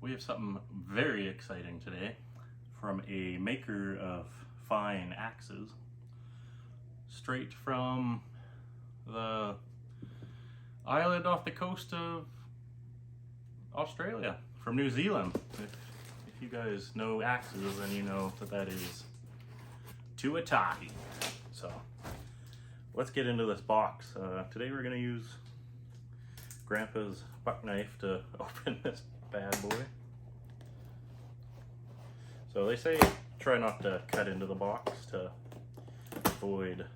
We have something very exciting today from a maker of fine axes, straight from the island off the coast of Australia, from New Zealand. If you guys know axes, then you know that is Tuatahi. So let's get into this box. Today we're going to use Grandpa's buck knife to open this bad boy. So they say try not to cut into the box to avoid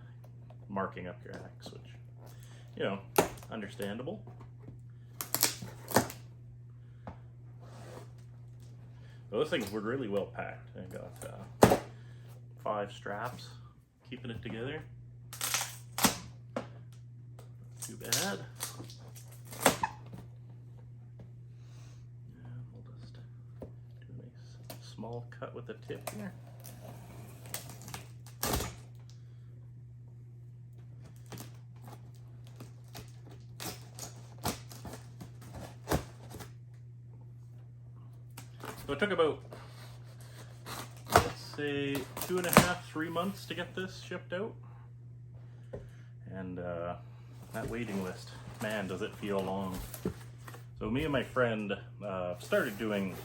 marking up your axe, which, you know, understandable. So this thing's really well packed. I got 5 straps keeping it together. Too bad. Small cut with a tip here. So it took about, let's say, 2.5–3 months to get this shipped out. And that waiting list, man, does it feel long. So me and my friend started doing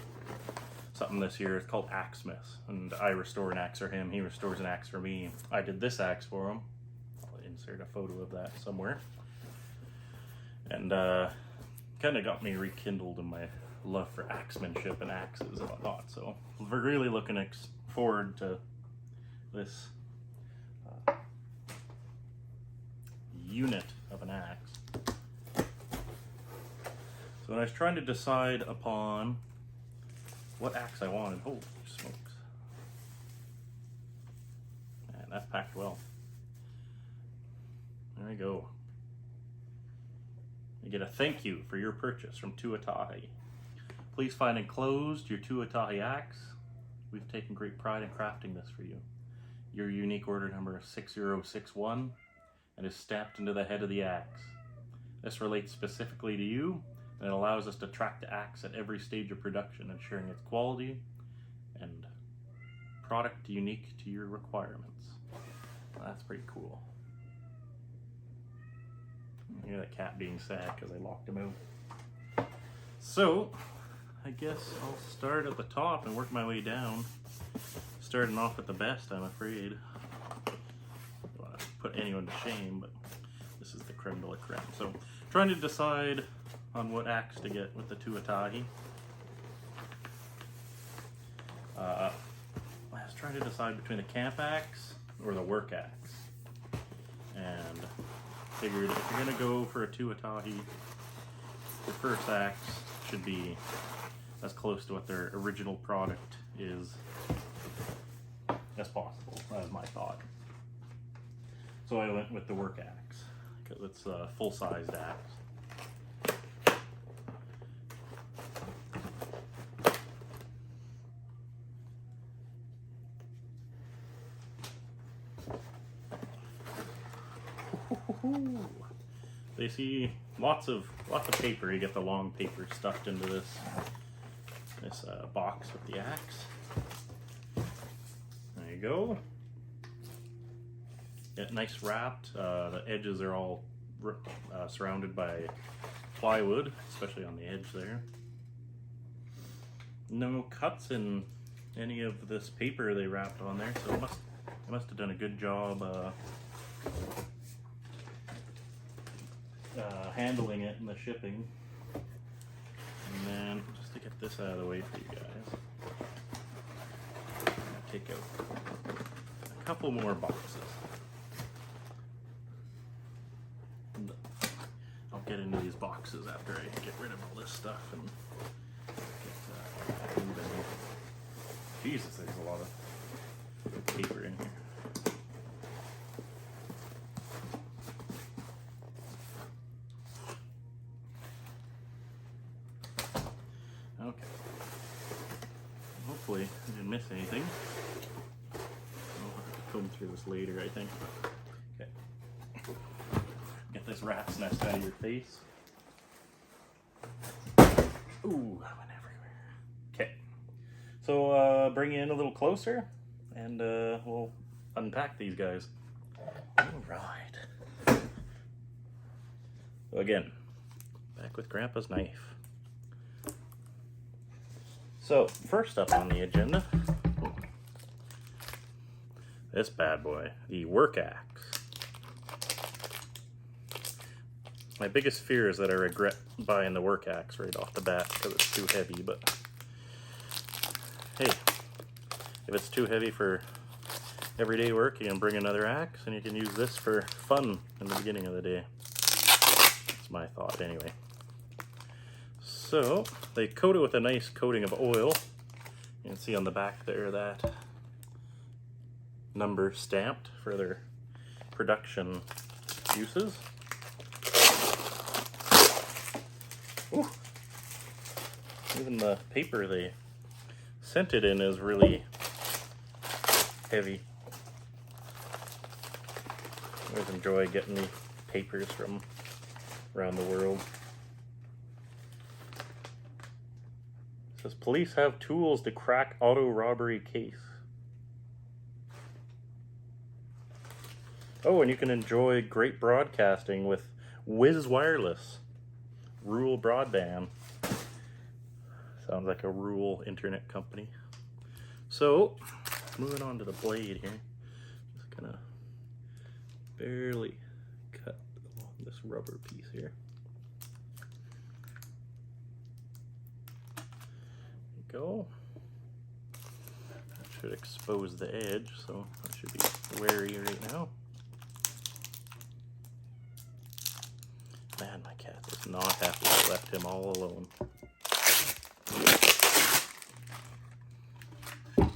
something this year. It's called Axemas, and I restore an axe for him, he restores an axe for me. I did this axe for him. I'll insert a photo of that somewhere. And kind of got me rekindled in my love for axemanship and axes and whatnot. So we're really looking forward to this unit of an axe. So when I was trying to decide upon what axe I wanted, holy smokes. Man, that's packed well. There we go. You get a thank you for your purchase from Tuatahi. Please find enclosed your Tuatahi axe. We've taken great pride in crafting this for you. Your unique order number is 6061 and is stamped into the head of the axe. This relates specifically to you, and it allows us to track the axe at every stage of production, ensuring its quality and product unique to your requirements. That's pretty cool. You hear that cat being sad because I locked him out. So, I guess I'll start at the top and work my way down. Starting off at the best, I'm afraid. I don't want to put anyone to shame, but this is the creme de la creme. So, trying to decide on what axe to get with the Tuatahi. I was trying to decide between the camp axe or the work axe, and figured if you're gonna go for a Tuatahi, the first axe should be as close to what their original product is as possible. That was my thought. So I went with the work axe because it's a full-sized axe. They see lots of paper. You get the long paper stuffed into this box with the axe. There you go. Get nice wrapped. The edges are all surrounded by plywood, especially on the edge there. No cuts in any of this paper they wrapped on there, so they must have done a good job handling it in the shipping. And then, just to get this out of the way for you guys, I'm gonna take out a couple more boxes. And I'll get into these boxes after I get rid of all this stuff and get moving. Jesus, there's a lot of paper in here. Okay. Hopefully I didn't miss anything. I'll have to comb through this later, I think. Okay. Get this rat's nest out of your face. Ooh, that went everywhere. bring you in a little closer and we'll unpack these guys. All right. So again, back with Grandpa's knife. So first up on the agenda, this bad boy, the work axe. My biggest fear is that I regret buying the work axe right off the bat because it's too heavy, but hey, if it's too heavy for everyday work, you can bring another axe and you can use this for fun in the beginning of the day. That's my thought anyway. So they coat it with a nice coating of oil. You can see on the back there that number stamped for their production uses. Ooh. Even the paper they sent it in is really heavy. I always enjoy getting the papers from around the world. It says police have tools to crack auto robbery case. Oh, and you can enjoy great broadcasting with Whiz Wireless. Rural broadband. Sounds like a rural internet company. So, moving on to the blade here. Just gonna barely cut along this rubber piece here. There we go. That should expose the edge, so I should be wary right now. Man, my cat is not happy I left him all alone. Overall,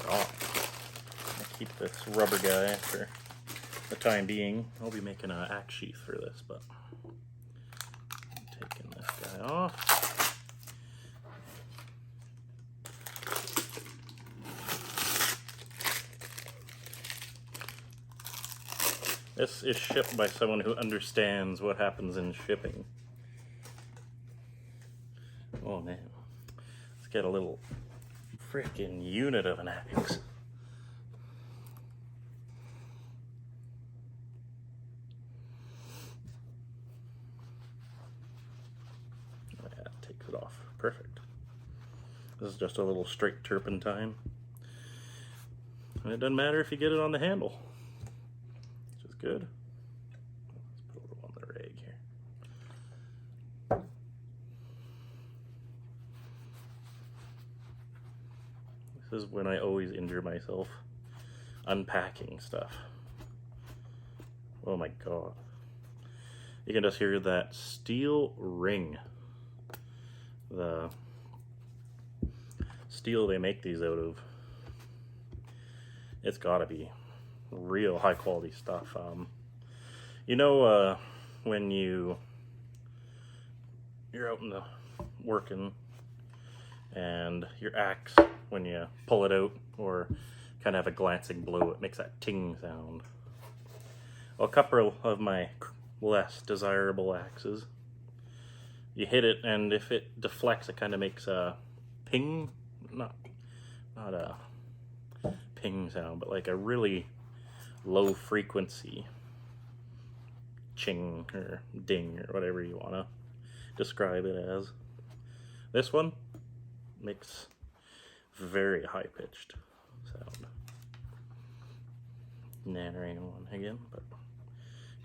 I'll keep this rubber guy for the time being. I'll be making an axe sheath for this, but I'm taking this guy off. This is shipped by someone who understands what happens in shipping. Oh man, let's get a little freaking unit of an axe. That takes it off. Perfect. This is just a little straight turpentine. And it doesn't matter if you get it on the handle. Good. Let's put a little on the rag here. This is when I always injure myself unpacking stuff. Oh my god. You can just hear that steel ring. The steel they make these out of. It's gotta be real high quality stuff. You know, when you're out in the working and your axe, when you pull it out or kind of have a glancing blow, it makes that ting sound. Well, a couple of my less desirable axes, you hit it and if it deflects, it kind of makes a ping, not a ping sound, but like a really low frequency ching or ding or whatever you want to describe it as. This one makes very high pitched sound. Nattering one again, but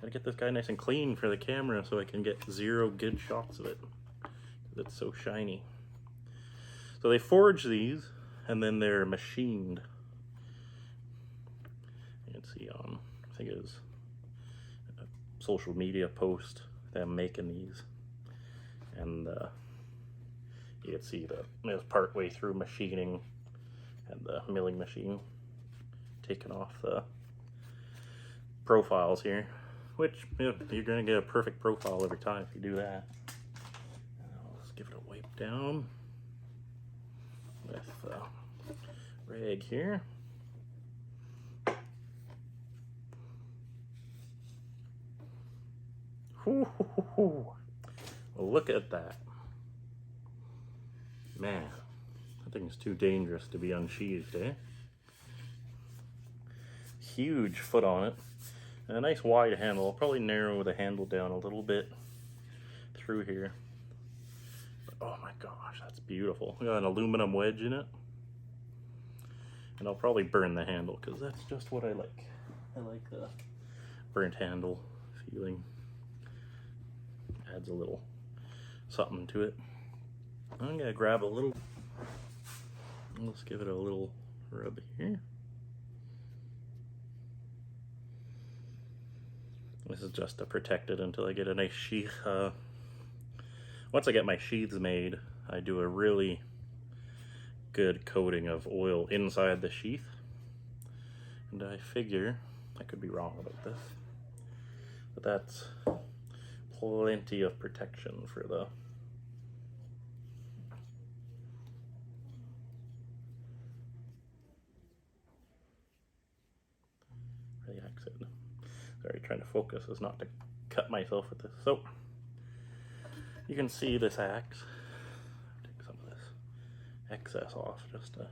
gotta get this guy nice and clean for the camera so I can get 0 good shots of it because it's so shiny. So they forge these and then they're machined. See on, I think it was a social media post, them making these, and you can see that it was part way through machining and the milling machine taking off the profiles here, which you're going to get a perfect profile every time if you do that. Let's give it a wipe down with the rag here. Well, look at that. Man, Nothing's too dangerous to be unsheathed, eh? Huge foot on it. And a nice wide handle. I'll probably narrow the handle down a little bit through here. But, oh my gosh, that's beautiful. We got an aluminum wedge in it. And I'll probably burn the handle because that's just what I like. I like the burnt handle feeling. Adds a little something to it. I'm gonna grab a little, let's give it a little rub here. This is just to protect it until I get a nice sheath. Once I get my sheaths made, I do a really good coating of oil inside the sheath. And I figure, I could be wrong about this, but that's plenty of protection for the axe head. Sorry, trying to focus is not to cut myself with this. So you can see this axe. Take some of this excess off just to, there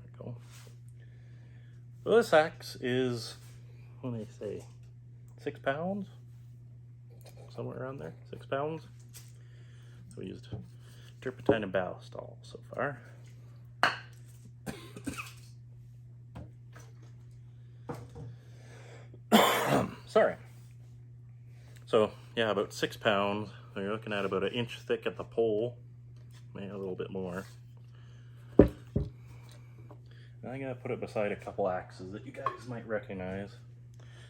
we go. So this axe is, what do they say, 6 pounds? Somewhere around there, 6 pounds. So we used turpentine and ballistol so far. Sorry. So yeah, about 6 pounds. So you're looking at about 1 inch thick at the pole, maybe a little bit more. And I'm gonna put it beside a couple axes that you guys might recognize.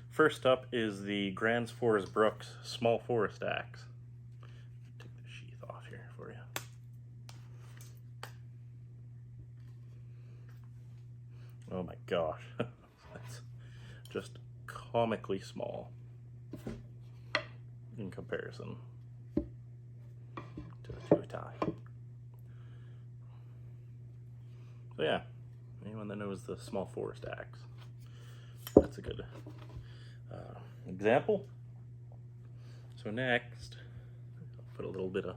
First up is the Grand Forest Brooks Small Forest Axe. Take the sheath off here for you. Oh my gosh, that's just comically small in comparison to the Tuatahi. So yeah, anyone that knows the Small Forest Axe, that's a good example. So next, I'll put a little bit of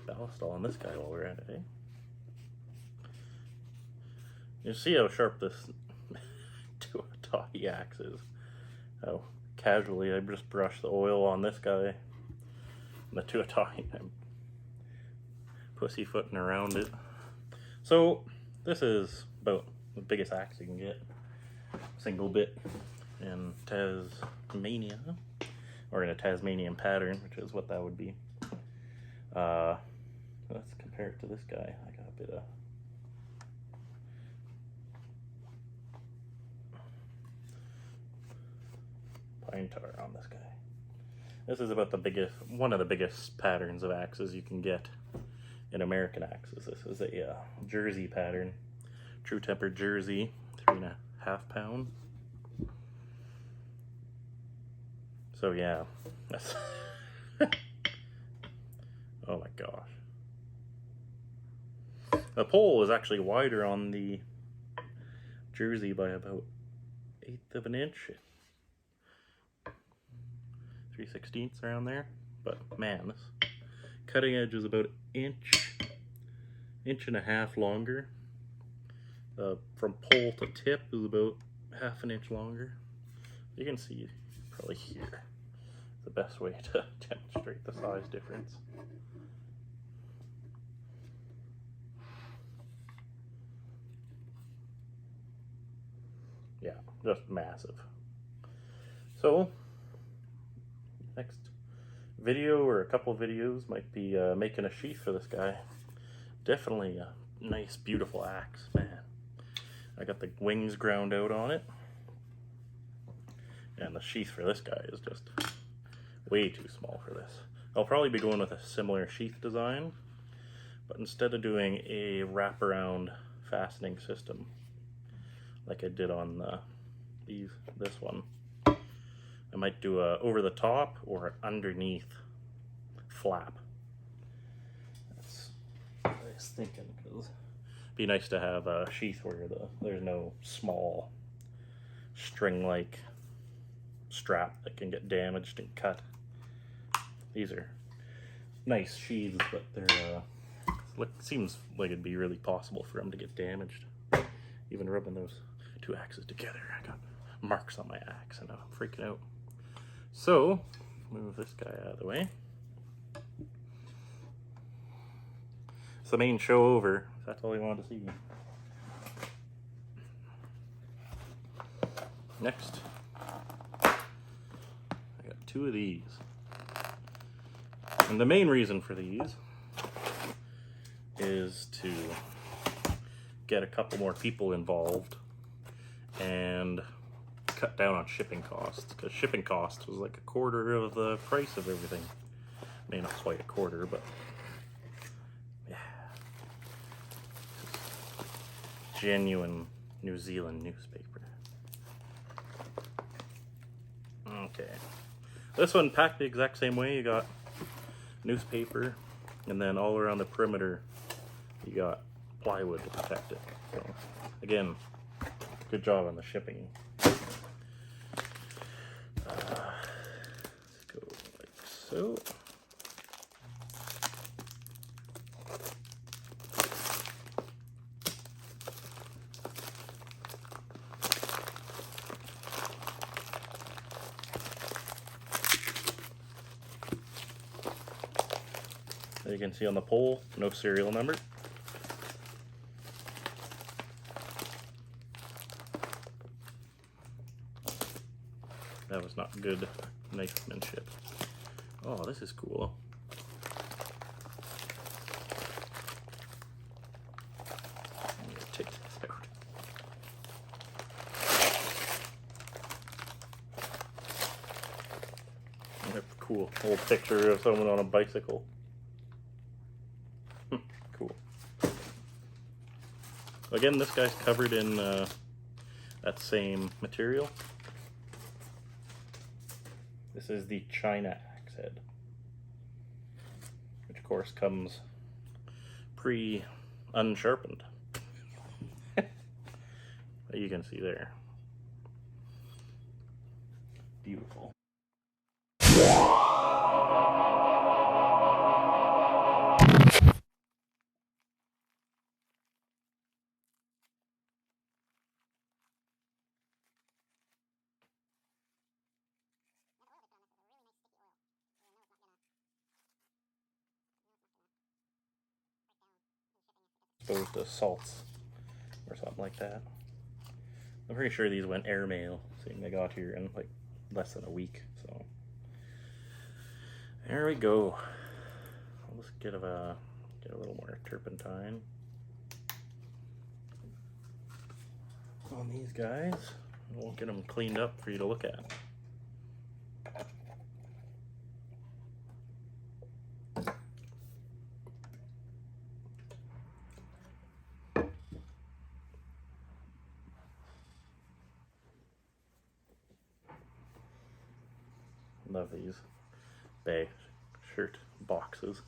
ballistol on this guy while we're at it, eh? You see how sharp this Tuatahi axe is. How casually I just brush the oil on this guy. And the Tuatahi, I'm pussyfooting around it. So this is about the biggest axe you can get. Single bit in Tasmania, or in a Tasmanian pattern, which is what that would be. Let's compare it to this guy. I got a bit of pine tar on this guy. This is about the biggest, one of the biggest patterns of axes you can get in American axes. This is a Jersey pattern, true tempered Jersey, 3.5 pound. So yeah, that's oh my gosh. The pole is actually wider on the Jersey by about 1/8 of an inch. 3/16 around there. But man, this cutting edge is about an inch and a half longer. From pole to tip is about 1/2 inch longer. You can see probably here the best way to demonstrate the size difference. Yeah, just massive. So next video or a couple videos might be making a sheath for this guy. Definitely a nice, beautiful axe, man. I got the wings ground out on it, and the sheath for this guy is just way too small for this. I'll probably be going with a similar sheath design, but instead of doing a wraparound fastening system like I did on this one, I might do a over the top or an underneath flap. That's what I was thinking, because it'd be nice to have a sheath where there's no small string-like strap that can get damaged and cut. These are nice sheaths, but they're seems like it'd be really possible for them to get damaged. Even rubbing those two axes together, I got marks on my axe and I'm freaking out. So, move this guy out of the way. It's the main show over. That's all you wanted to see. Next, I got two of these. And the main reason for these is to get a couple more people involved and cut down on shipping costs, because shipping costs was like a quarter of the price of everything. Maybe not quite a quarter, but yeah. Genuine New Zealand newspaper. Okay. This one packed the exact same way. You got newspaper, and then all around the perimeter you got plywood to protect it. So again, good job on the shipping. Let's go like so. As you can see on the pole, no serial number. That was not good knifemanship. Oh, this is cool. I'm gonna take this out. That's a cool old picture of someone on a bicycle. Cool. Again, this guy's covered in that same material. This is the China axe head, which of course comes pre-unsharpened. You can see there. Beautiful. Exposed to salts or something like that. I'm pretty sure these went airmail, seeing they got here in like less than a week. So there we go. Let's get a little more turpentine on these guys. We'll get them cleaned up for you to look at. Love these bag shirt boxes.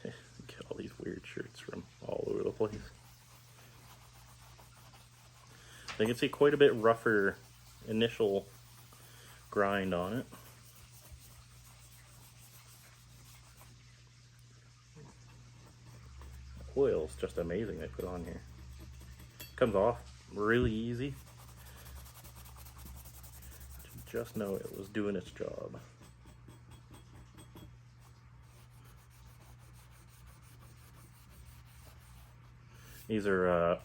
Get all these weird shirts from all over the place. You can see quite a bit rougher initial grind on it. The oil's just amazing they put on here. Comes off really easy. Just know it was doing its job. These are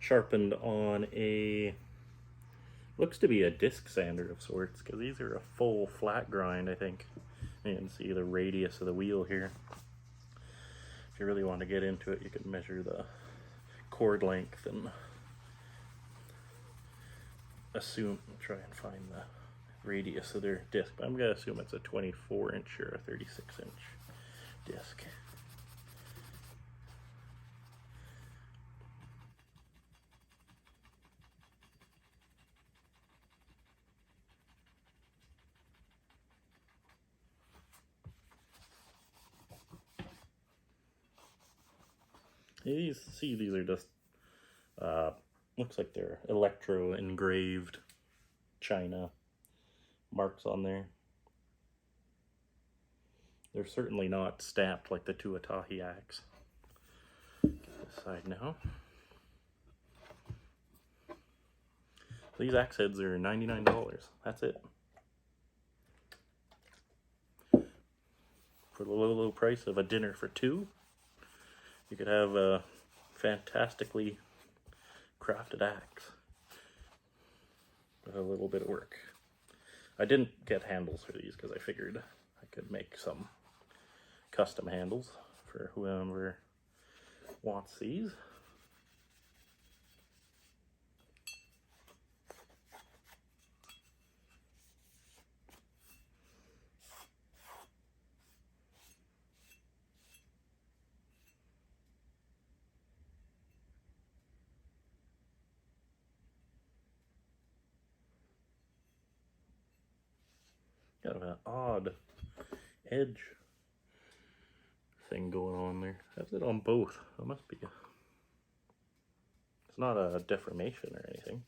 sharpened on a, looks to be a disc sander of sorts, because these are a full flat grind, I think. You can see the radius of the wheel here. If you really want to get into it, you can measure the cord length and try and find the radius of their disc, but I'm going to assume it's a 24-inch or a 36-inch disc. These are just looks like they're electro engraved China marks on there. They're certainly not stamped like the Tuatahi axe. this side now. These axe heads are $99. That's it. For the low price of a dinner for two, you could have a fantastically crafted axe with a little bit of work. I didn't get handles for these because I figured I could make some custom handles for whoever wants these. Kind of an odd edge thing going on there. Has it on both? It must be. It's not a deformation or anything.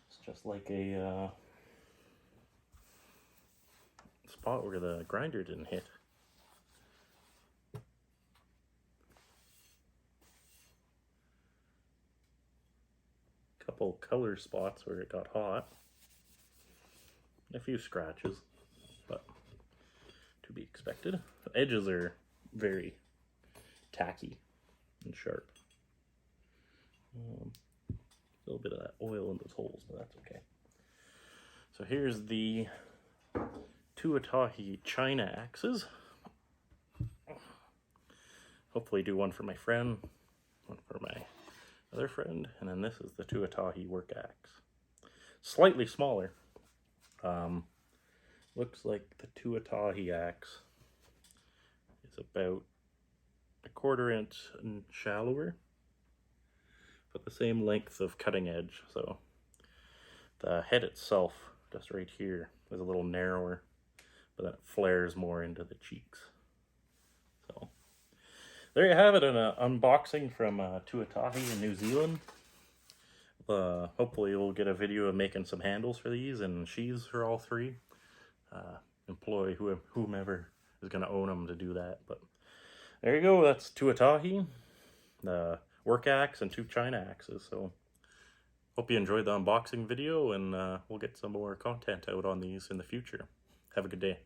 It's just like a spot where the grinder didn't hit. Couple color spots where it got hot. A few scratches, but to be expected. The edges are very tacky and sharp. A little bit of that oil in those holes, but that's okay. So here's the Tuatahi China axes. Hopefully do one for my friend, one for my other friend, and then this is the Tuatahi work axe. Slightly smaller. Looks like the Tuatahi axe is about a 1/4 inch shallower, but the same length of cutting edge. So the head itself, just right here, is a little narrower, but then it flares more into the cheeks. So there you have it, an unboxing from Tuatahi in New Zealand. Hopefully we'll get a video of making some handles for these and sheaths for all three. Employ whomever is going to own them to do that. But there you go, that's Tuatahi, the work axe, and 2 China axes. So hope you enjoyed the unboxing video, and we'll get some more content out on these in the future. Have a good day.